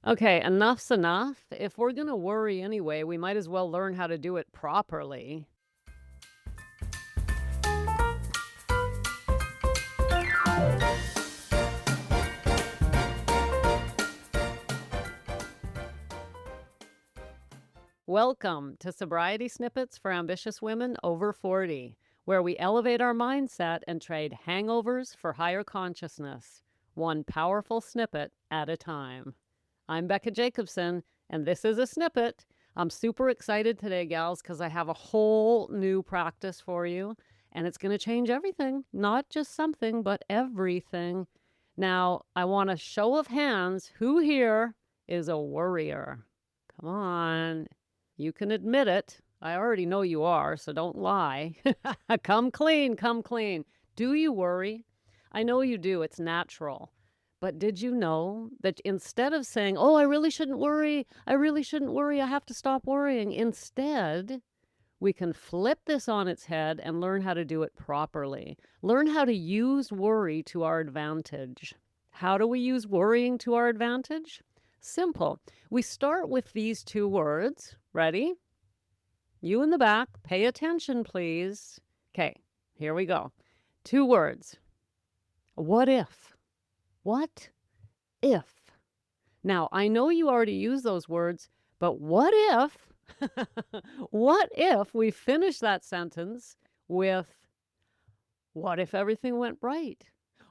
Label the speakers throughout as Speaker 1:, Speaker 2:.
Speaker 1: Okay, enough's enough. If we're going to worry anyway, we might as well learn how to do it properly. Welcome to Sobriety Snippets for Ambitious Women Over 40, where we elevate our mindset and trade hangovers for higher consciousness, one powerful snippet at a time. I'm Becca Jacobson, and this is a snippet. I'm super excited today, gals, because I have a whole new practice for you, and it's going to change everything, not just something, but everything. Now, I want a show of hands. Who here is a worrier? Come on. You can admit it. I already know you are, so don't lie. Come clean, come clean. Do you worry? I know you do. It's natural. But did you know that instead of saying, oh, I really shouldn't worry, I really shouldn't worry, I have to stop worrying, instead, we can flip this on its head and learn how to do it properly. Learn how to use worry to our advantage. How do we use worrying to our advantage? Simple. We start with these two words. Ready? You in the back, pay attention, please. Okay, here we go. Two words. What if? What if? Now, I know you already use those words, but what if, what if we finish that sentence with, what if everything went right?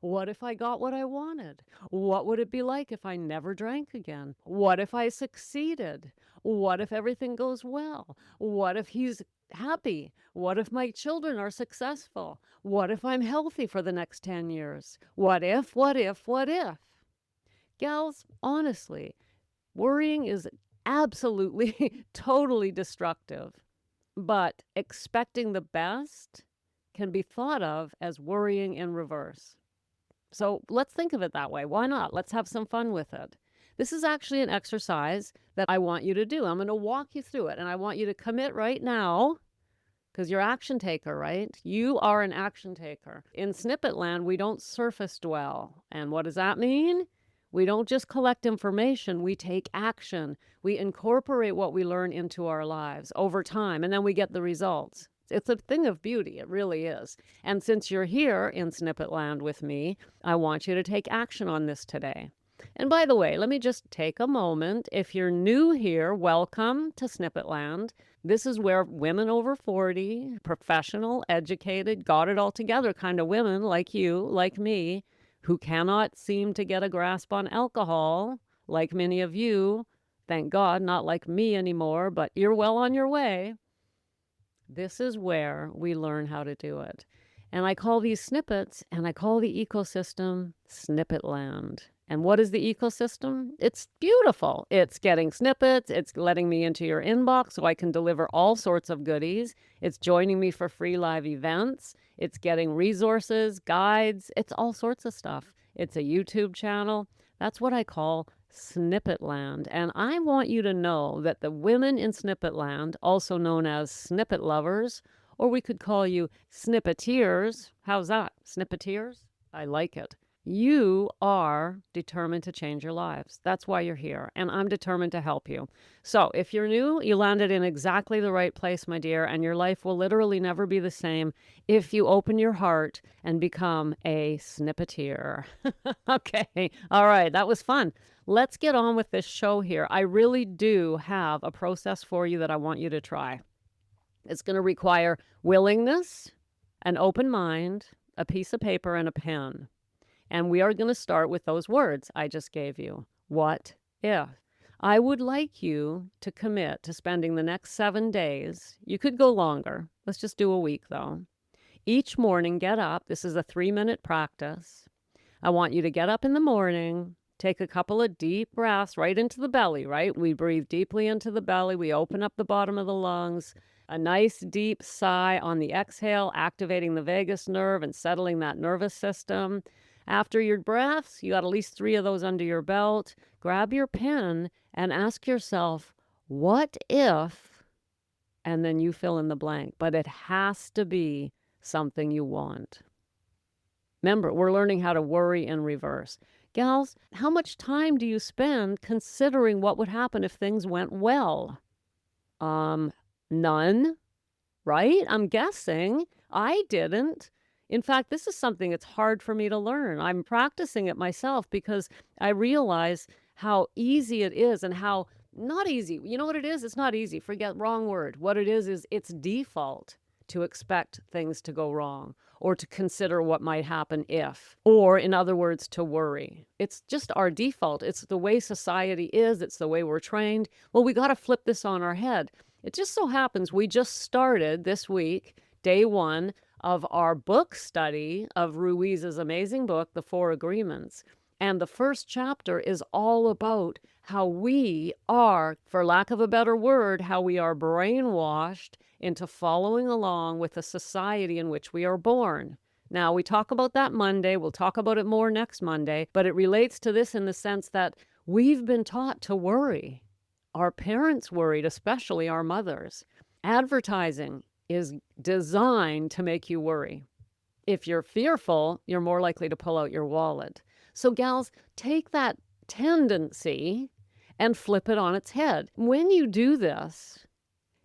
Speaker 1: What if I got what I wanted? What would it be like if I never drank again? What if I succeeded? What if everything goes well? What if he's happy? What if my children are successful? What if I'm healthy for the next 10 years? What if, what if, what if? Gals, honestly, worrying is absolutely, totally destructive. But expecting the best can be thought of as worrying in reverse. So let's think of it that way. Why not? Let's have some fun with it. This is actually an exercise that I want you to do. I'm going to walk you through it, and I want you to commit right now because you're action taker, right? You are an action taker. In snippet land, we don't surface dwell. And what does that mean? We don't just collect information, we take action. We incorporate what we learn into our lives over time, and then we get the results. It's a thing of beauty. It really is. And since you're here in Snippet Land with me, I want you to take action on this today. And by the way, let me just take a moment. If you're new here, welcome to Snippet Land. This is where women over 40, professional, educated, got it all together kind of women like you, like me, who cannot seem to get a grasp on alcohol, like many of you. Thank God, not like me anymore, but you're well on your way. This is where we learn how to do it. And I call these snippets, and I call the ecosystem Snippet Land. And what is the ecosystem? It's beautiful. It's getting snippets. It's letting me into your inbox so I can deliver all sorts of goodies. It's joining me for free live events. It's getting resources, guides. It's all sorts of stuff. It's a YouTube channel. That's what I call Snippet Land. And I want you to know that the women in Snippet Land, also known as snippet lovers, or we could call you snippeteers. How's that? Snippeteers? I like it. You are determined to change your lives. That's why you're here, and I'm determined to help you. So if you're new, you landed in exactly the right place, my dear, and your life will literally never be the same if you open your heart and become a snippeteer. Okay, all right, that was fun. Let's get on with this show here. I really do have a process for you that I want you to try. It's going to require willingness, an open mind, a piece of paper, and a pen. And we are going to start with those words I just gave you. What if? I would like you to commit to spending the next 7 days. You could go longer. Let's just do a week, though. Each morning, get up. This is a 3-minute practice. I want you to get up in the morning, take a couple of deep breaths right into the belly, right? We breathe deeply into the belly. We open up the bottom of the lungs. A nice deep sigh on the exhale, activating the vagus nerve and settling that nervous system. After your breaths, you got at least 3 of those under your belt. Grab your pen and ask yourself, what if? And then you fill in the blank. But it has to be something you want. Remember, we're learning how to worry in reverse. Gals, how much time do you spend considering what would happen if things went well? Um, None, right? I'm guessing. I didn't. In fact, this is something that's hard for me to learn. I'm practicing it myself because I realize how easy it is and how not easy. You know what it is? It's not easy. Forget wrong word. What it is it's default to expect things to go wrong or to consider what might happen if, or in other words, to worry. It's just our default. It's the way society is. It's the way we're trained. Well, we got to flip this on our head. It just so happens we just started this week, day one of our book study of Ruiz's amazing book, The Four Agreements. And the first chapter is all about how we are, for lack of a better word, how we are brainwashed into following along with the society in which we are born. Now, we talk about that Monday. We'll talk about it more next Monday. But it relates to this in the sense that we've been taught to worry. Our parents worried, especially our mothers. Advertising is designed to make you worry. If you're fearful, you're more likely to pull out your wallet. So, gals, take that tendency and flip it on its head. When you do this,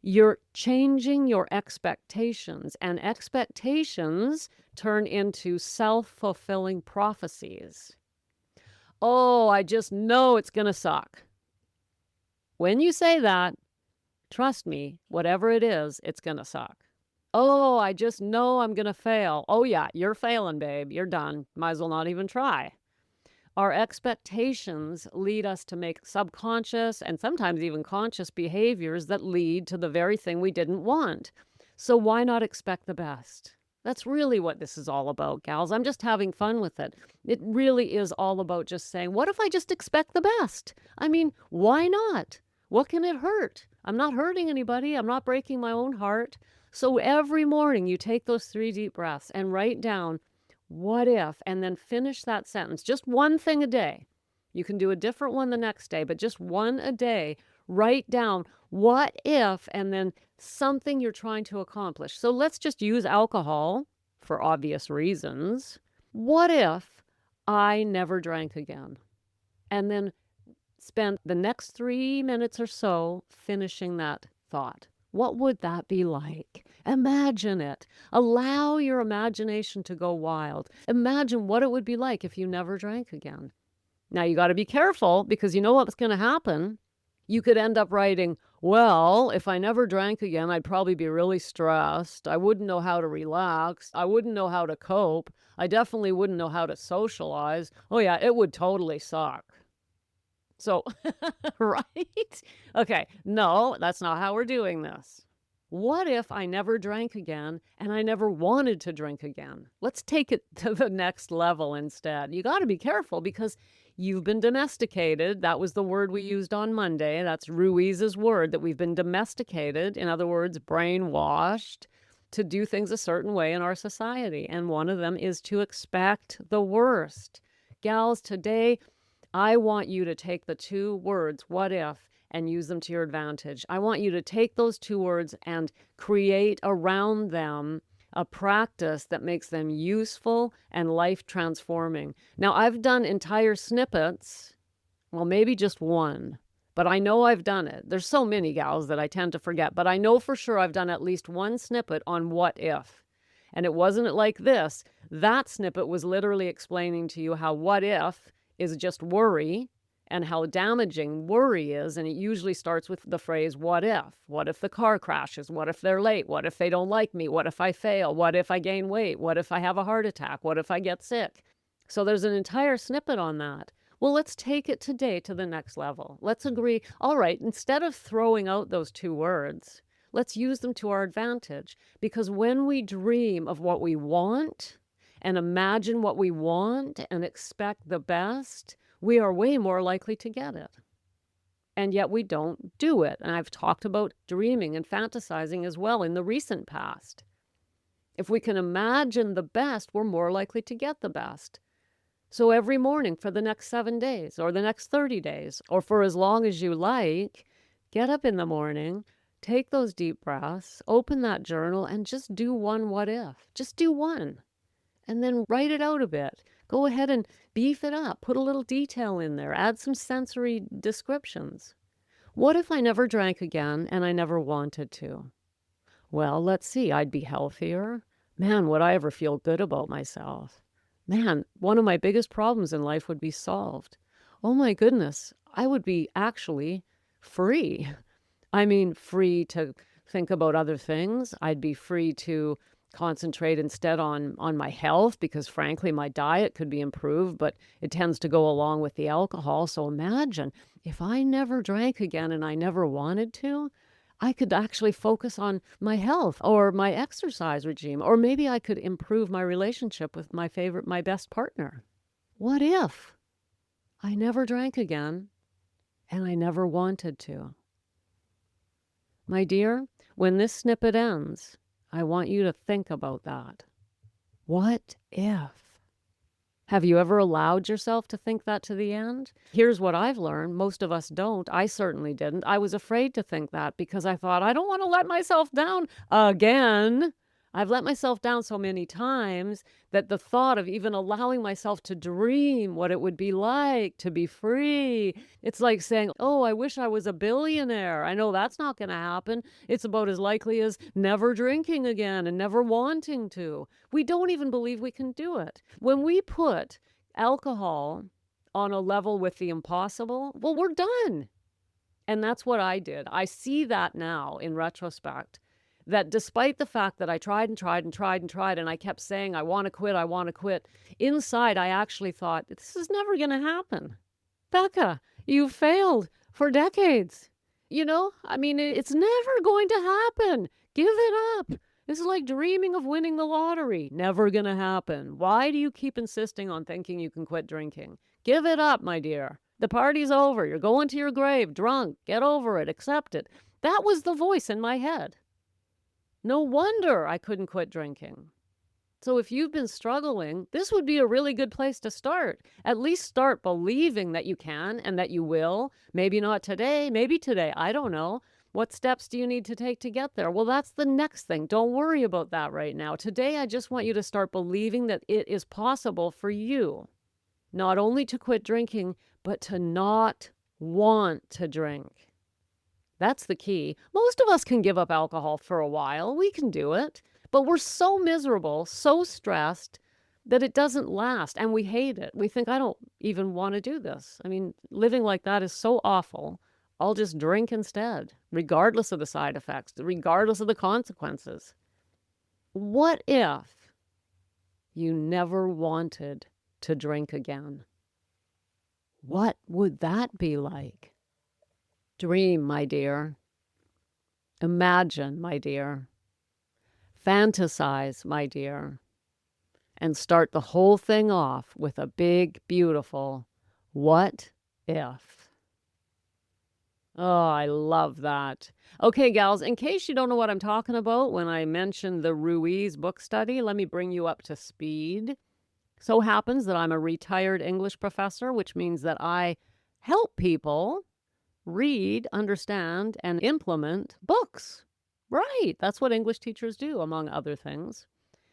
Speaker 1: you're changing your expectations, and expectations turn into self-fulfilling prophecies. Oh, I just know it's going to suck. When you say that, trust me, whatever it is, it's going to suck. Oh, I just know I'm going to fail. Oh, yeah, you're failing, babe. You're done. Might as well not even try. Our expectations lead us to make subconscious and sometimes even conscious behaviors that lead to the very thing we didn't want. So why not expect the best? That's really what this is all about, gals. I'm just having fun with it. It really is all about just saying, what if I just expect the best? I mean, why not? What can it hurt? I'm not hurting anybody. I'm not breaking my own heart. So every morning you take those 3 deep breaths and write down, what if, and then finish that sentence. Just one thing a day. You can do a different one the next day, but just one a day. Write down, what if, and then something you're trying to accomplish. So let's just use alcohol for obvious reasons. What if I never drank again? And then spend the next 3 minutes or so finishing that thought. What would that be like? Imagine it. Allow your imagination to go wild. Imagine what it would be like if you never drank again. Now, you got to be careful because you know what's going to happen. You could end up writing, well, if I never drank again, I'd probably be really stressed. I wouldn't know how to relax. I wouldn't know how to cope. I definitely wouldn't know how to socialize. Oh, yeah, it would totally suck. So, right? Okay, no, that's not how we're doing this. What if I never drank again and I never wanted to drink again? Let's take it to the next level instead. You got to be careful because you've been domesticated. That was the word we used on Monday. That's Ruiz's word, that we've been domesticated. In other words, brainwashed to do things a certain way in our society. And one of them is to expect the worst. Gals, today, I want you to take the 2 words, what if, and use them to your advantage. I want you to take those 2 words and create around them a practice that makes them useful and life transforming. Now, I've done entire snippets, well, maybe just one, but I know I've done it. There's so many, gals, that I tend to forget, but I know for sure I've done at least one snippet on what if. And it wasn't like this. That snippet was literally explaining to you how what if is just worry and how damaging worry is. And it usually starts with the phrase, what if? What if the car crashes? What if they're late? What if they don't like me? What if I fail? What if I gain weight? What if I have a heart attack? What if I get sick? So there's an entire snippet on that. Well, let's take it today to the next level. Let's agree, all right, instead of throwing out those 2 words, let's use them to our advantage. Because when we dream of what we want, and imagine what we want and expect the best, we are way more likely to get it. And yet we don't do it. And I've talked about dreaming and fantasizing as well in the recent past. If we can imagine the best, we're more likely to get the best. So every morning for the next 7 days or the next 30 days or for as long as you like, get up in the morning, take those deep breaths, open that journal, and just do one what if. Just do one. And then write it out a bit. Go ahead and beef it up. Put a little detail in there. Add some sensory descriptions. What if I never drank again and I never wanted to? Well, let's see. I'd be healthier. Man, would I ever feel good about myself? Man, one of my biggest problems in life would be solved. Oh my goodness, I would be actually free. I mean, free to think about other things. I'd be free to concentrate instead on my health because frankly my diet could be improved, but it tends to go along with the alcohol. So imagine if I never drank again and I never wanted to, I could actually focus on my health or my exercise regime, or maybe I could improve my relationship with my best partner. What if I never drank again and I never wanted to? My dear, when this snippet ends, I want you to think about that. What if? Have you ever allowed yourself to think that to the end? Here's what I've learned. Most of us don't. I certainly didn't. I was afraid to think that because I thought, I don't want to let myself down again. I've let myself down so many times that the thought of even allowing myself to dream what it would be like to be free, it's like saying, oh, I wish I was a billionaire. I know that's not going to happen. It's about as likely as never drinking again and never wanting to. We don't even believe we can do it. When we put alcohol on a level with the impossible, well, we're done. And that's what I did. I see that now in retrospect. That despite the fact that I tried and tried and tried and tried, and I kept saying, I want to quit, inside I actually thought, this is never going to happen. Becca, you failed for decades. I mean, it's never going to happen. Give it up. This is like dreaming of winning the lottery. Never going to happen. Why do you keep insisting on thinking you can quit drinking? Give it up, my dear. The party's over. You're going to your grave drunk. Get over it. Accept it. That was the voice in my head. No wonder I couldn't quit drinking. So if you've been struggling, this would be a really good place to start. At least start believing that you can and that you will. Maybe not today, maybe today. I don't know. What steps do you need to take to get there? Well, that's the next thing. Don't worry about that right now. Today, I just want you to start believing that it is possible for you not only to quit drinking, but to not want to drink. That's the key. Most of us can give up alcohol for a while. We can do it. But we're so miserable, so stressed that it doesn't last and we hate it. We think, I don't even want to do this. I mean, living like that is so awful. I'll just drink instead, regardless of the side effects, regardless of the consequences. What if you never wanted to drink again? What would that be like? Dream, my dear. Imagine, my dear. Fantasize, my dear. And start the whole thing off with a big, beautiful what if. Oh, I love that. Okay, gals, in case you don't know what I'm talking about when I mentioned the Ruiz book study, let me bring you up to speed. So happens that I'm a retired English professor, which means that I help people read, understand, and implement books. Right. That's what English teachers do, among other things.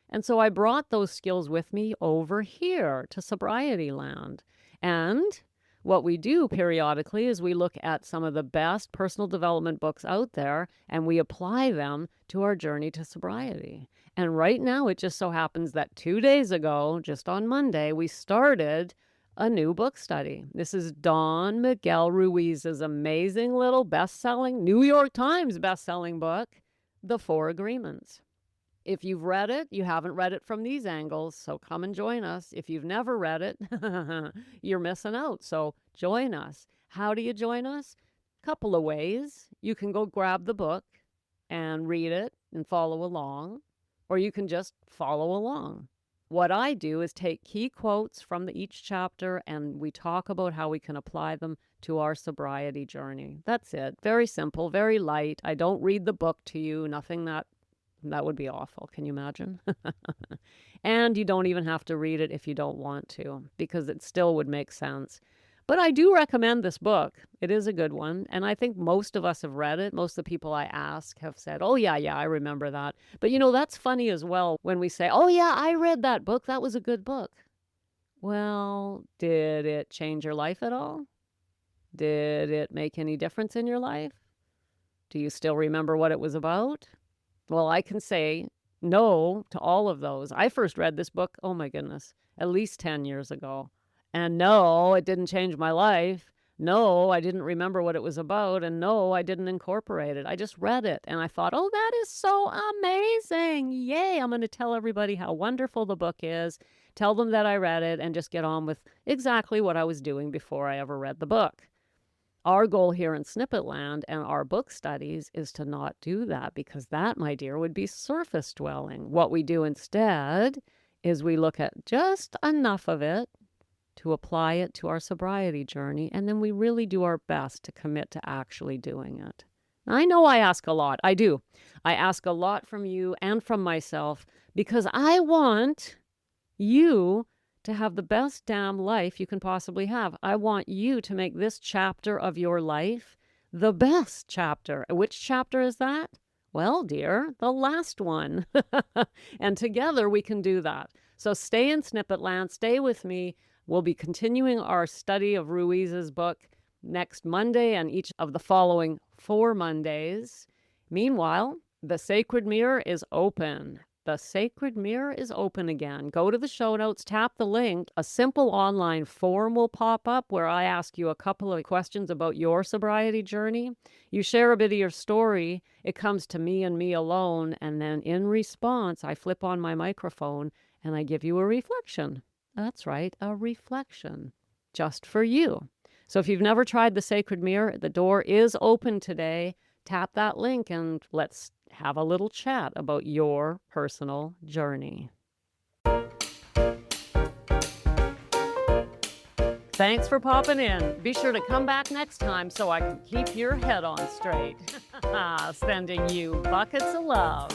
Speaker 1: And so I brought those skills with me over here to Sobriety Land. And what we do periodically is we look at some of the best personal development books out there and we apply them to our journey to sobriety. And right now, it just so happens that 2 days ago, just on Monday, we started a new book study. This is Don Miguel Ruiz's amazing little best-selling, New York Times best-selling book, The 4 Agreements. If you've read it, you haven't read it from these angles, so come and join us. If you've never read it, you're missing out, so join us. How do you join us? Couple of ways. You can go grab the book and read it and follow along, or you can just follow along. What I do is take key quotes from each chapter and we talk about how we can apply them to our sobriety journey. That's it. Very simple, very light. I don't read the book to you, nothing that would be awful. Can you imagine? And you don't even have to read it if you don't want to, because it still would make sense. But I do recommend this book. It is a good one. And I think most of us have read it. Most of the people I ask have said, oh, yeah, I remember that. But, that's funny as well when we say, oh, yeah, I read that book. That was a good book. Well, did it change your life at all? Did it make any difference in your life? Do you still remember what it was about? Well, I can say no to all of those. I first read this book, oh my goodness, at least 10 years ago. And no, it didn't change my life. No, I didn't remember what it was about. And no, I didn't incorporate it. I just read it and I thought, oh, that is so amazing. Yay. I'm going to tell everybody how wonderful the book is, tell them that I read it, and just get on with exactly what I was doing before I ever read the book. Our goal here in Snippet Land and our book studies is to not do that, because that, my dear, would be surface dwelling. What we do instead is we look at just enough of it to apply it to our sobriety journey, and then we really do our best to commit to actually doing it. I know I ask a lot. I do. I ask a lot from you and from myself because I want you to have the best damn life you can possibly have. I want you to make this chapter of your life the best chapter. Which chapter is that? Well, dear, the last one. And together we can do that. So stay in Snippet Land, stay with me. We'll be continuing our study of Ruiz's book next Monday and each of the following 4 Mondays. Meanwhile, the Sacred Mirror is open. The Sacred Mirror is open again. Go to the show notes, tap the link. A simple online form will pop up where I ask you a couple of questions about your sobriety journey. You share a bit of your story. It comes to me and me alone. And then in response, I flip on my microphone and I give you a reflection. That's right, a reflection just for you. So if you've never tried the Sacred Mirror, the door is open today. Tap that link and let's have a little chat about your personal journey. Thanks for popping in. Be sure to come back next time so I can keep your head on straight. Sending you buckets of love.